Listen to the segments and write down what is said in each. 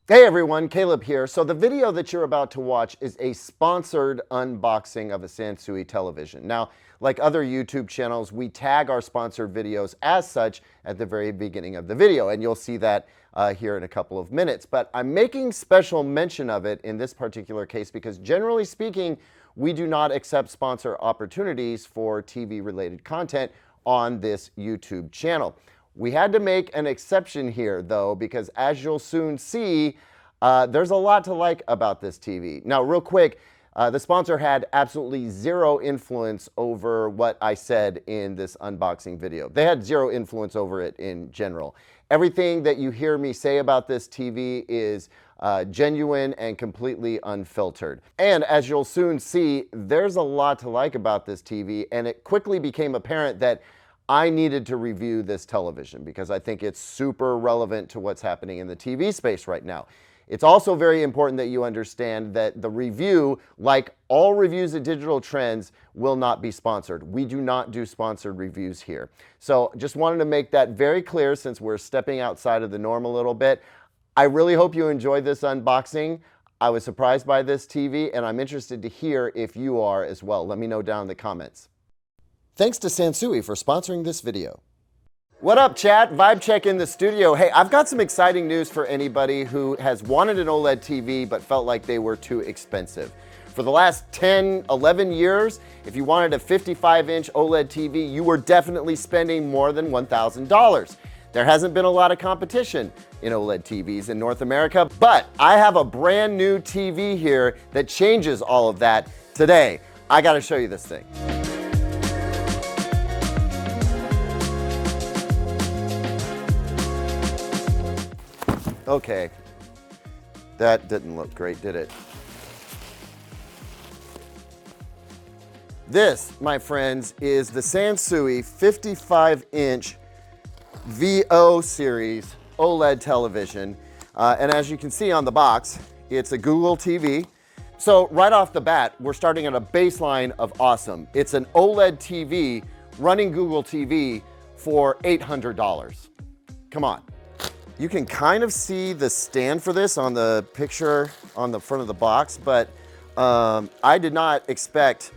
Hey everyone, Caleb here. So the video that you're about to watch is a sponsored unboxing of a Sansui television. Now, like other YouTube channels, we tag our sponsored videos as such at the very beginning of the video, and you'll see that here in a couple of minutes. But I'm making special mention of it in this particular case because generally speaking, we do not accept sponsor opportunities for TV-related content on this YouTube channel. We had to make an exception here, though, because as you'll soon see, there's a lot to like about this TV. Now, real quick, the sponsor had absolutely zero influence over what I said in this unboxing video. They had zero influence over it in general. Everything that you hear me say about this TV is genuine and completely unfiltered. And as you'll soon see, there's a lot to like about this TV, and it quickly became apparent that I needed to review this television because I think it's super relevant to what's happening in the TV space right now. It's also very important that you understand that the review, like all reviews at Digital Trends, will not be sponsored. We do not do sponsored reviews here. So just wanted to make that very clear since we're stepping outside of the norm a little bit. I really hope you enjoyed this unboxing. I was surprised by this TV, and I'm interested to hear if you are as well. Let me know down in the comments. Thanks to Sansui for sponsoring this video. What up, chat? Vibe check in the studio. Hey, I've got some exciting news for anybody who has wanted an OLED TV but felt like they were too expensive. For the last 10, 11 years, if you wanted a 55-inch OLED TV, you were definitely spending more than $1,000. There hasn't been a lot of competition in OLED TVs in North America, but I have a brand new TV here that changes all of that today. I gotta show you this thing. Okay, that didn't look great, did it? This, my friends, is the Sansui 55-inch VO series OLED television. And as you can see on the box, it's a Google TV. So right off the bat, we're starting at a baseline of awesome. It's an OLED TV running Google TV for $800. Come on. You can kind of see the stand for this on the picture on the front of the box, but I did not expect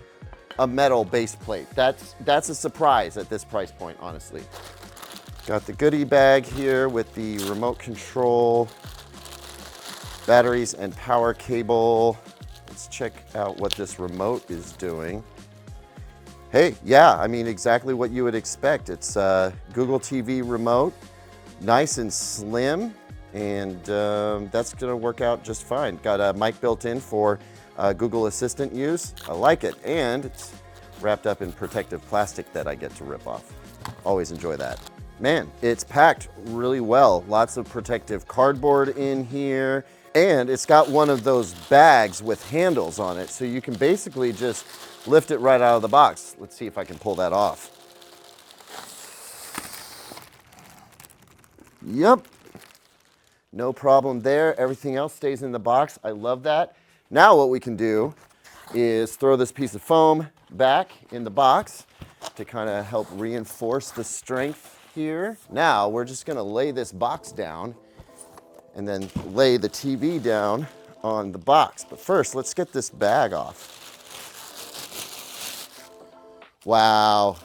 a metal base plate. That's a surprise at this price point, honestly. Got the goodie bag here with the remote control, batteries and power cable. Let's check out what this remote is doing. Hey, yeah, I mean exactly what you would expect. It's a Google TV remote. Nice and slim, and that's gonna work out just fine. Got a mic built in for Google Assistant use. I like it, and it's wrapped up in protective plastic that I get to rip off. Always enjoy that. Man, it's packed really well. Lots of protective cardboard in here, and it's got one of those bags with handles on it, so you can basically just lift it right out of the box. Let's see if I can pull that off. Yep, no problem there. Everything else stays in the box. I love that. Now what we can do is throw this piece of foam back in the box to kind of help reinforce the strength here. Now we're just gonna lay this box down and then lay the TV down on the box. But first, let's get this bag off. Wow.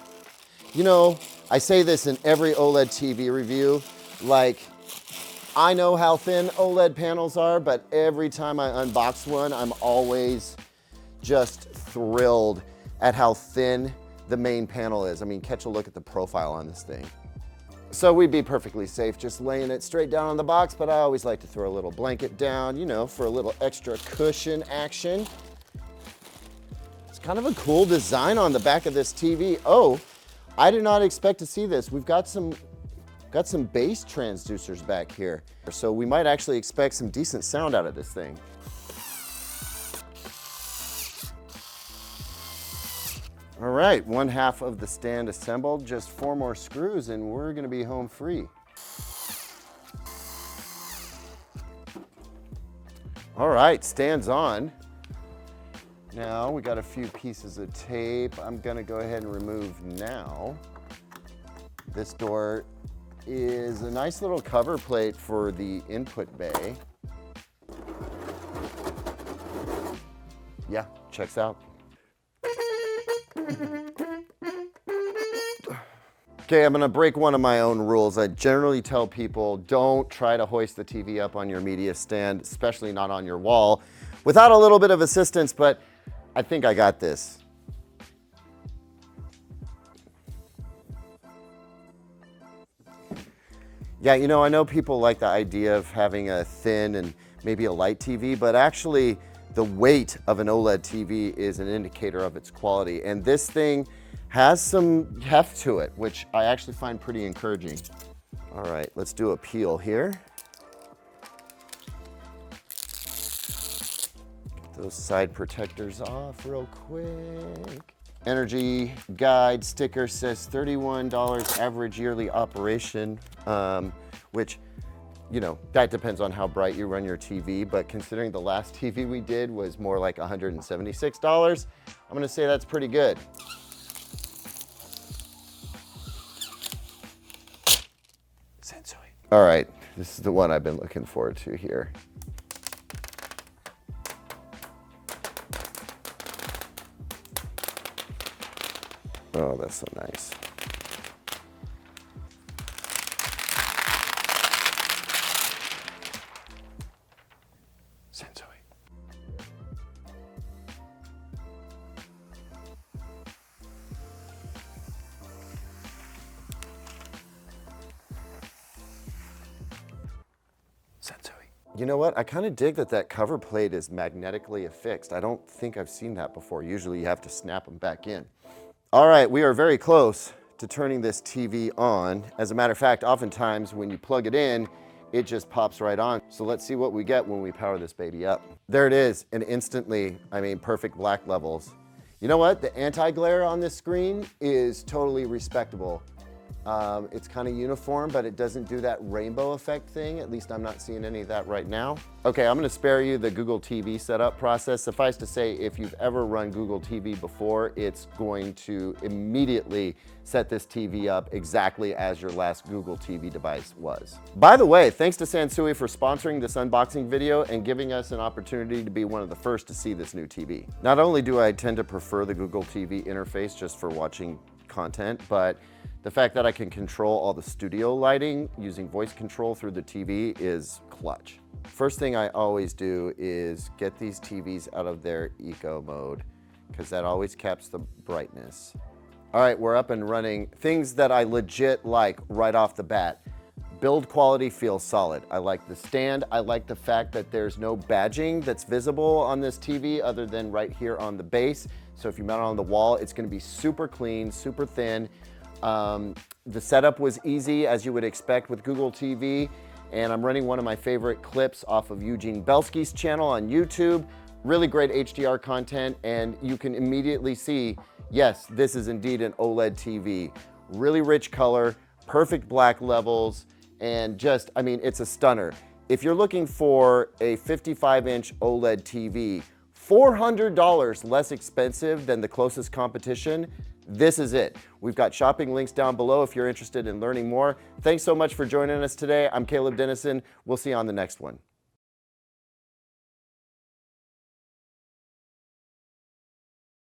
You know, I say this in every OLED TV review. Like, I know how thin OLED panels are, but every time I unbox one, I'm always just thrilled at how thin the main panel is. I mean, catch a look at the profile on this thing. So we'd be perfectly safe just laying it straight down on the box, but I always like to throw a little blanket down, you know, for a little extra cushion action. It's kind of a cool design on the back of this TV. Oh, I did not expect to see this. We've got some bass transducers back here. So we might actually expect some decent sound out of this thing. All right, one half of the stand assembled, just 4 more screws and we're gonna be home free. All right, stands on. Now we got a few pieces of tape. I'm gonna go ahead and remove now. This door is a nice little cover plate for the input bay. yeah, checks out. Okay, I'm gonna break one of my own rules. I generally tell people don't try to hoist the TV up on your media stand, especially not on your wall, without a little bit of assistance, but I think I got this. Yeah, you know, I know people like the idea of having a thin and maybe a light TV, but actually the weight of an OLED TV is an indicator of its quality. And this thing has some heft to it, which I actually find pretty encouraging. All right, let's do a peel here. Get those side protectors off real quick. Energy guide sticker says $31 average yearly operation, which, you know, that depends on how bright you run your TV, but considering the last TV we did was more like $176, I'm gonna say that's pretty good. Sansui. All right, this is the one I've been looking forward to here. Oh, that's so nice. Sansui. Sansui. You know what? I kind of dig that that cover plate is magnetically affixed. I don't think I've seen that before. Usually you have to snap them back in. All right, we are very close to turning this TV on. As a matter of fact, oftentimes when you plug it in, it just pops right on. So let's see what we get when we power this baby up. There it is, and instantly, I mean, perfect black levels. You know what? The anti-glare on this screen is totally respectable. It's kind of uniform, but it doesn't do that rainbow effect thing. At least I'm not seeing any of that right now. Okay, I'm gonna spare you the Google TV setup process. Suffice to say, if you've ever run Google TV before, it's going to immediately set this TV up exactly as your last Google TV device was. By the way, thanks to Sansui for sponsoring this unboxing video and giving us an opportunity to be one of the first to see this new TV. Not only do I tend to prefer the Google TV interface just for watching content, but the fact that I can control all the studio lighting using voice control through the TV is clutch. First thing I always do is get these TVs out of their eco mode, because that always caps the brightness. All right, we're up and running. Things that I legit like right off the bat. Build quality feels solid. I like the stand. I like the fact that there's no badging that's visible on this TV other than right here on the base. So if you mount it on the wall, it's gonna be super clean, super thin. The setup was easy, as you would expect with Google TV, and I'm running one of my favorite clips off of Eugene Belsky's channel on YouTube. Really great HDR content, and you can immediately see, yes, this is indeed an OLED TV. Really rich color, perfect black levels, and just, I mean, it's a stunner. If you're looking for a 55-inch OLED TV, $400 less expensive than the closest competition, this is it. We've got shopping links down below if you're interested in learning more. Thanks so much for joining us today. I'm Caleb Dennison. We'll see you on the next one.